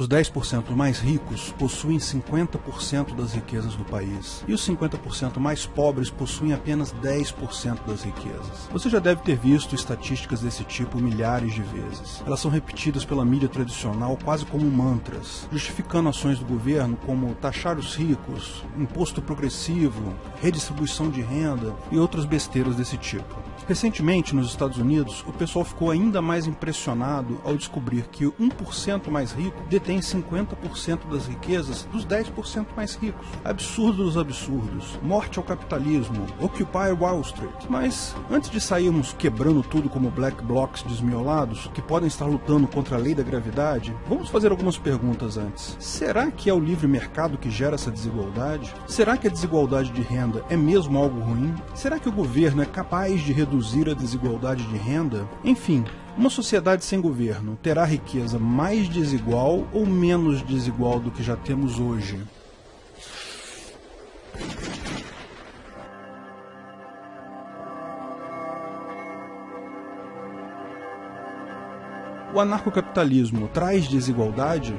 Os 10% mais ricos possuem 50% das riquezas do país, e os 50% mais pobres possuem apenas 10% das riquezas. Você já deve ter visto estatísticas desse tipo milhares de vezes. Elas são repetidas pela mídia tradicional quase como mantras, justificando ações do governo como taxar os ricos, imposto progressivo, redistribuição de renda e outras besteiras desse tipo. Recentemente, nos Estados Unidos, o pessoal ficou ainda mais impressionado ao descobrir que o 1% mais rico detém 50% das riquezas dos 10% mais ricos. Absurdo dos absurdos. Morte ao capitalismo. Occupy Wall Street. Mas, antes de sairmos quebrando tudo como black blocs desmiolados, que podem estar lutando contra a lei da gravidade, vamos fazer algumas perguntas antes. Será que é o livre mercado que gera essa desigualdade? Será que a desigualdade de renda é mesmo algo ruim? Será que o governo é capaz de reduzir a desigualdade de renda? Enfim, uma sociedade sem governo terá riqueza mais desigual ou menos desigual do que já temos hoje? O anarcocapitalismo traz desigualdade?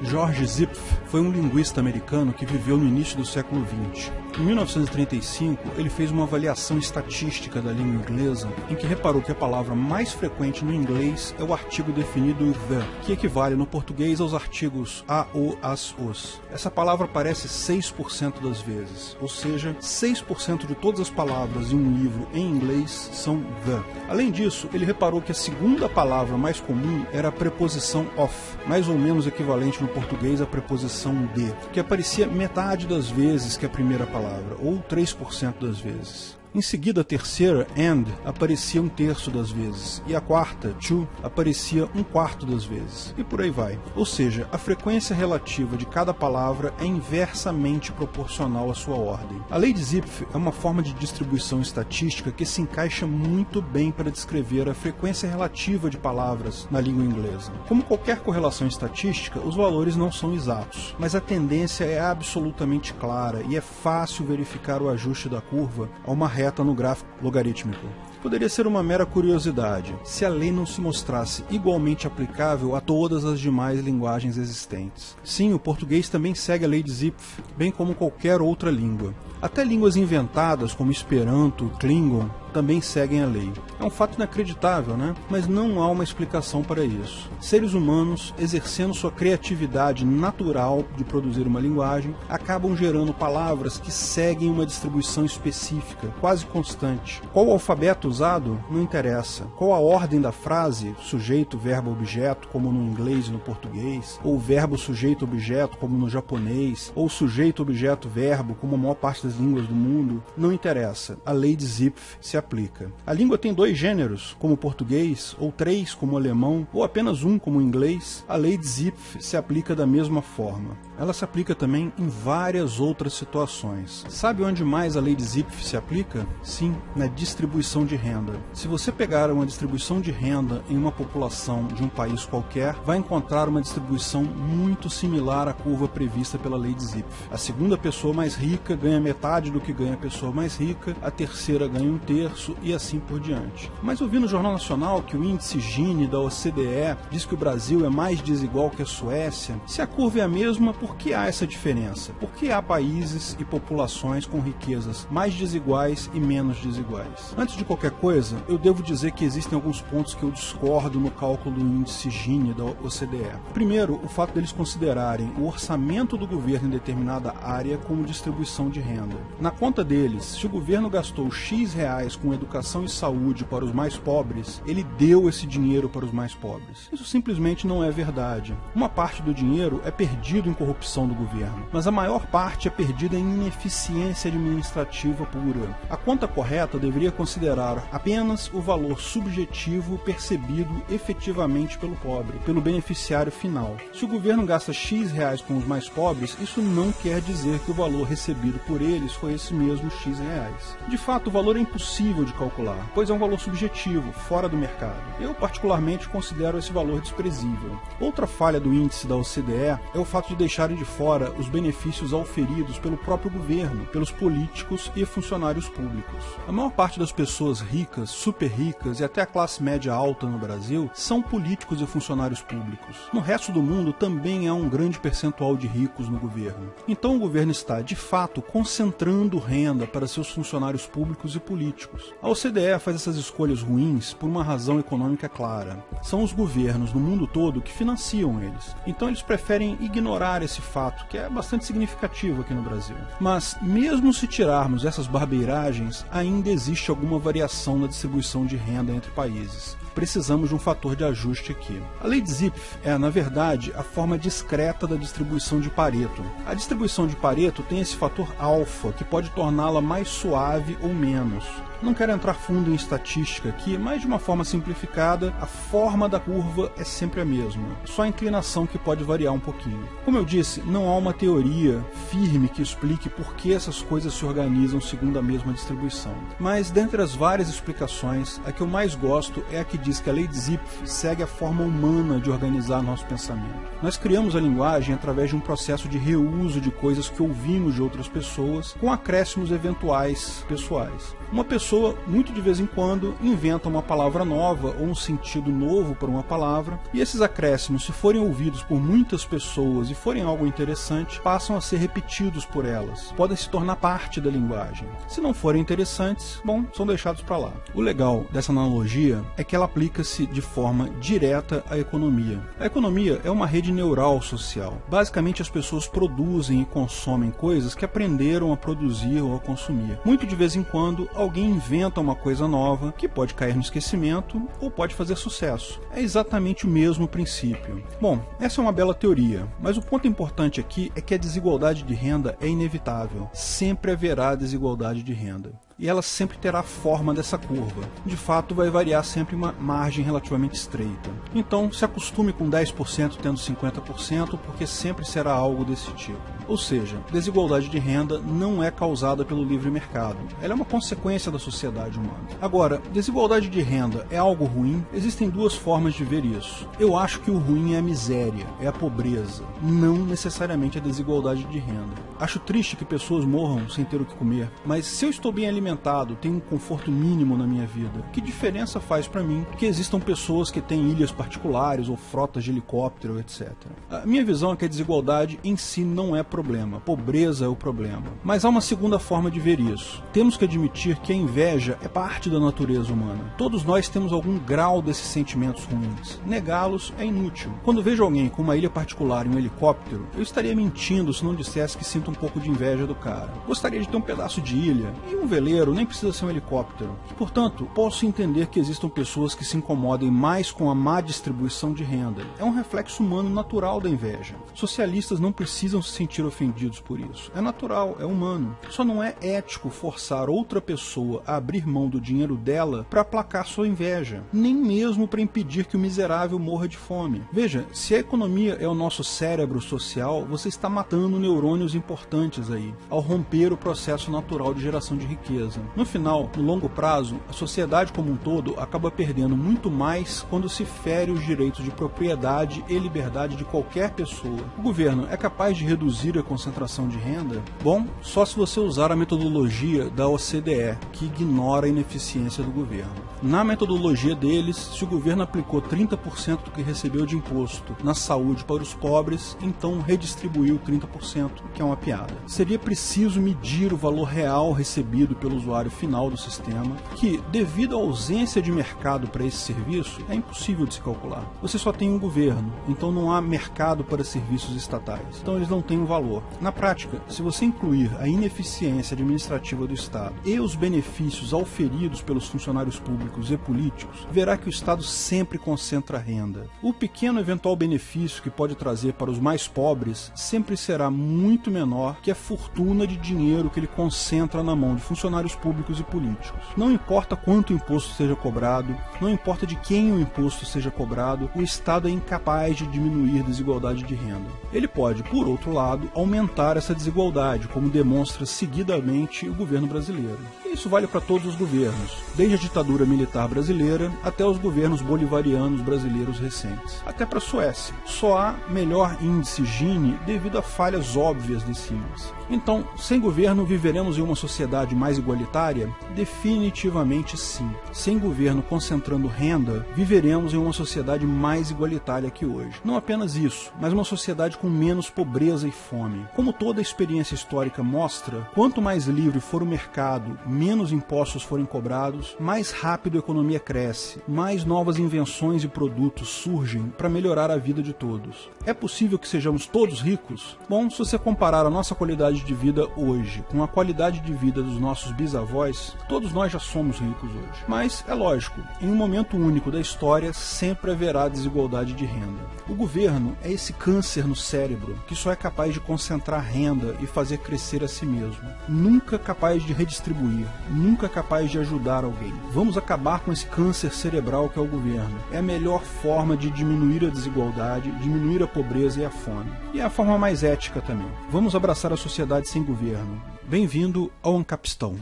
George Zipf foi um linguista americano que viveu no início do século XX. Em 1935, ele fez uma avaliação estatística da língua inglesa, em que reparou que a palavra mais frequente no inglês é o artigo definido the, que equivale no português aos artigos a, o, as, os. Essa palavra aparece 6% das vezes, ou seja, 6% de todas as palavras em um livro em inglês são the. Além disso, ele reparou que a segunda palavra mais comum era a preposição of, mais ou menos equivalente no português à preposição de, que aparecia metade das vezes que a primeira palavra, ou 3% das vezes. Em seguida, a terceira, and, aparecia 1/3 das vezes, e a quarta, to, aparecia 1/4 das vezes, e por aí vai. Ou seja, a frequência relativa de cada palavra é inversamente proporcional à sua ordem. A lei de Zipf é uma forma de distribuição estatística que se encaixa muito bem para descrever a frequência relativa de palavras na língua inglesa. Como qualquer correlação estatística, os valores não são exatos, mas a tendência é absolutamente clara e é fácil verificar o ajuste da curva a uma reta no gráfico logarítmico. Poderia ser uma mera curiosidade, se a lei não se mostrasse igualmente aplicável a todas as demais linguagens existentes. Sim, o português também segue a lei de Zipf, bem como qualquer outra língua. Até línguas inventadas, como Esperanto, Klingon, também seguem a lei. É um fato inacreditável, né? Mas não há uma explicação para isso. Seres humanos, exercendo sua criatividade natural de produzir uma linguagem, acabam gerando palavras que seguem uma distribuição específica, quase constante. Qual o alfabeto usado? Não interessa. Qual a ordem da frase? Sujeito, verbo, objeto, como no inglês e no português? Ou verbo, sujeito, objeto, como no japonês? Ou sujeito, objeto, verbo, como a maior parte das línguas do mundo? Não interessa. A lei de Zipf se aplica. A língua tem 2 gêneros, como o português, ou 3, como o alemão, ou apenas 1, como o inglês. A lei de Zipf se aplica da mesma forma. Ela se aplica também em várias outras situações. Sabe onde mais a lei de Zipf se aplica? Sim, na distribuição de renda. Se você pegar uma distribuição de renda em uma população de um país qualquer, vai encontrar uma distribuição muito similar à curva prevista pela lei de Zipf. A segunda pessoa mais rica ganha metade do que ganha a pessoa mais rica, a terceira ganha 1/3, e assim por diante. Mas eu vi no Jornal Nacional que o índice Gini da OCDE diz que o Brasil é mais desigual que a Suécia. Se a curva é a mesma, por que há essa diferença? Por que há países e populações com riquezas mais desiguais e menos desiguais? Antes de qualquer coisa, eu devo dizer que existem alguns pontos que eu discordo no cálculo do índice Gini da OCDE. Primeiro, o fato deles considerarem o orçamento do governo em determinada área como distribuição de renda. Na conta deles, se o governo gastou X reais com educação e saúde para os mais pobres, ele deu esse dinheiro para os mais pobres. Isso simplesmente não é verdade. Uma parte do dinheiro é perdido em corrupção do governo, mas a maior parte é perdida em ineficiência administrativa pura. A conta correta deveria considerar apenas o valor subjetivo percebido efetivamente pelo pobre, pelo beneficiário final. Se o governo gasta X reais com os mais pobres, isso não quer dizer que o valor recebido por eles foi esse mesmo X reais. De fato, o valor é impossível de calcular, pois é um valor subjetivo, fora do mercado. Eu, particularmente, considero esse valor desprezível. Outra falha do índice da OCDE é o fato de deixarem de fora os benefícios auferidos pelo próprio governo, pelos políticos e funcionários públicos. A maior parte das pessoas ricas, super ricas e até a classe média alta no Brasil são políticos e funcionários públicos. No resto do mundo também há um grande percentual de ricos no governo. Então o governo está, de fato, concentrando renda para seus funcionários públicos e políticos. A OCDE faz essas escolhas ruins por uma razão econômica clara. São os governos no mundo todo que financiam eles. Então eles preferem ignorar esse fato, que é bastante significativo aqui no Brasil. Mas, mesmo se tirarmos essas barbeiragens, ainda existe alguma variação na distribuição de renda entre países. Precisamos de um fator de ajuste aqui. A lei de Zipf é, na verdade, a forma discreta da distribuição de Pareto. A distribuição de Pareto tem esse fator alfa, que pode torná-la mais suave ou menos. Não quero entrar fundo em estatística aqui, mas de uma forma simplificada, a forma da curva é sempre a mesma, só a inclinação que pode variar um pouquinho. Como eu disse, não há uma teoria firme que explique por que essas coisas se organizam segundo a mesma distribuição. Mas, dentre as várias explicações, a que eu mais gosto é a que diz que a lei de Zipf segue a forma humana de organizar nosso pensamento. Nós criamos a linguagem através de um processo de reuso de coisas que ouvimos de outras pessoas, com acréscimos eventuais pessoais. Uma pessoa, muito de vez em quando, inventa uma palavra nova ou um sentido novo para uma palavra, e esses acréscimos, se forem ouvidos por muitas pessoas e forem algo interessante, passam a ser repetidos por elas, podem se tornar parte da linguagem. Se não forem interessantes, bom, são deixados para lá. O legal dessa analogia é que ela aplica-se de forma direta à economia. A economia é uma rede neural social. Basicamente, as pessoas produzem e consomem coisas que aprenderam a produzir ou a consumir. Muito de vez em quando, alguém inventa uma coisa nova que pode cair no esquecimento ou pode fazer sucesso. É exatamente o mesmo princípio. Bom, essa é uma bela teoria, mas o ponto importante aqui é que a desigualdade de renda é inevitável. Sempre haverá desigualdade de renda. E ela sempre terá a forma dessa curva. De fato, vai variar sempre uma margem relativamente estreita. Então, se acostume com 10% tendo 50%, porque sempre será algo desse tipo. Ou seja, desigualdade de renda não é causada pelo livre mercado. Ela é uma consequência da sociedade humana. Agora, desigualdade de renda é algo ruim? Existem duas formas de ver isso. Eu acho que o ruim é a miséria, é a pobreza, não necessariamente a desigualdade de renda. Acho triste que pessoas morram sem ter o que comer, mas se eu estou bem alimentado, tenho um conforto mínimo na minha vida, que diferença faz para mim que existam pessoas que têm ilhas particulares ou frotas de helicóptero, etc. A minha visão é que a desigualdade em si não é problema, pobreza é o problema. Mas há uma segunda forma de ver isso. Temos que admitir que a inveja é parte da natureza humana. Todos nós temos algum grau desses sentimentos ruins. Negá-los é inútil. Quando vejo alguém com uma ilha particular e um helicóptero, eu estaria mentindo se não dissesse que sinto um pouco de inveja do cara. Gostaria de ter um pedaço de ilha e um veleiro, nem precisa ser um helicóptero. Portanto, posso entender que existam pessoas que se incomodem mais com a má distribuição de renda. É um reflexo humano natural da inveja. Socialistas não precisam se sentir ofendidos por isso. É natural, é humano. Só não é ético forçar outra pessoa a abrir mão do dinheiro dela para aplacar sua inveja, nem mesmo para impedir que o miserável morra de fome. Veja, se a economia é o nosso cérebro social, você está matando neurônios importantes aí, ao romper o processo natural de geração de riqueza. No final, no longo prazo, a sociedade como um todo acaba perdendo muito mais quando se fere os direitos de propriedade e liberdade de qualquer pessoa. O governo é capaz de reduzir a concentração de renda? Bom, só se você usar a metodologia da OCDE, que ignora a ineficiência do governo. Na metodologia deles, se o governo aplicou 30% do que recebeu de imposto na saúde para os pobres, então redistribuiu 30%, que é uma piada. Seria preciso medir o valor real recebido pelo usuário final do sistema, que, devido à ausência de mercado para esse serviço, é impossível de se calcular. Você só tem um governo, então não há mercado para serviços estatais. Então eles não têm um valor. Na prática, se você incluir a ineficiência administrativa do Estado e os benefícios auferidos pelos funcionários públicos e políticos, verá que o Estado sempre concentra renda. O pequeno eventual benefício que pode trazer para os mais pobres sempre será muito menor que a fortuna de dinheiro que ele concentra na mão de funcionários públicos e políticos. Não importa quanto imposto seja cobrado, não importa de quem o imposto seja cobrado, o Estado é incapaz de diminuir a desigualdade de renda. Ele pode, por outro lado, aumentar essa desigualdade, como demonstra seguidamente o governo brasileiro. E isso vale para todos os governos, desde a ditadura militar brasileira até os governos bolivarianos brasileiros recentes. Até para a Suécia. Só há melhor índice Gini devido a falhas óbvias desse índice. Então, sem governo, viveremos em uma sociedade mais igualitária? Definitivamente sim. Sem governo concentrando renda, viveremos em uma sociedade mais igualitária que hoje. Não apenas isso, mas uma sociedade com menos pobreza e fome. Como toda a experiência histórica mostra, quanto mais livre for o mercado, menos impostos forem cobrados, mais rápido a economia cresce, mais novas invenções e produtos surgem para melhorar a vida de todos. É possível que sejamos todos ricos? Bom, se você comparar a nossa qualidade de vida hoje com a qualidade de vida dos nossos bisavós, todos nós já somos ricos hoje. Mas, é lógico, em um momento único da história sempre haverá desigualdade de renda. O governo é esse câncer no cérebro que só é capaz de concentrar renda e fazer crescer a si mesmo. Nunca capaz de redistribuir, nunca capaz de ajudar alguém. Vamos acabar com esse câncer cerebral que é o governo. É a melhor forma de diminuir a desigualdade, diminuir a pobreza e a fome. E é a forma mais ética também. Vamos abraçar a sociedade sem governo. Bem-vindo ao Ancapistão.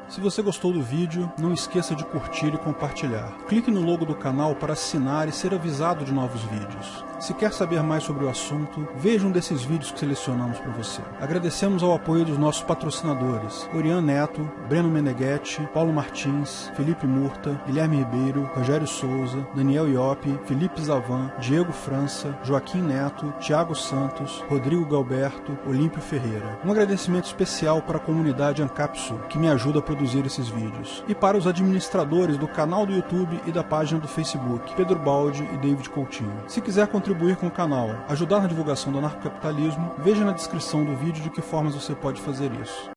Se você gostou do vídeo, não esqueça de curtir e compartilhar. Clique no logo do canal para assinar e ser avisado de novos vídeos. Se quer saber mais sobre o assunto, veja um desses vídeos que selecionamos para você. Agradecemos ao apoio dos nossos patrocinadores: Orian Neto, Breno Meneghetti, Paulo Martins, Felipe Murta, Guilherme Ribeiro, Rogério Souza, Daniel Iopi, Felipe Zavan, Diego França, Joaquim Neto, Thiago Santos, Rodrigo Galberto, Olímpio Ferreira. Um agradecimento especial para a comunidade Ancapsu, que me ajuda a produzir esses vídeos. E para os administradores do canal do YouTube e da página do Facebook, Pedro Baldi e David Coutinho. Se quiser contribuir com o canal, ajudar na divulgação do anarcocapitalismo, veja na descrição do vídeo de que formas você pode fazer isso.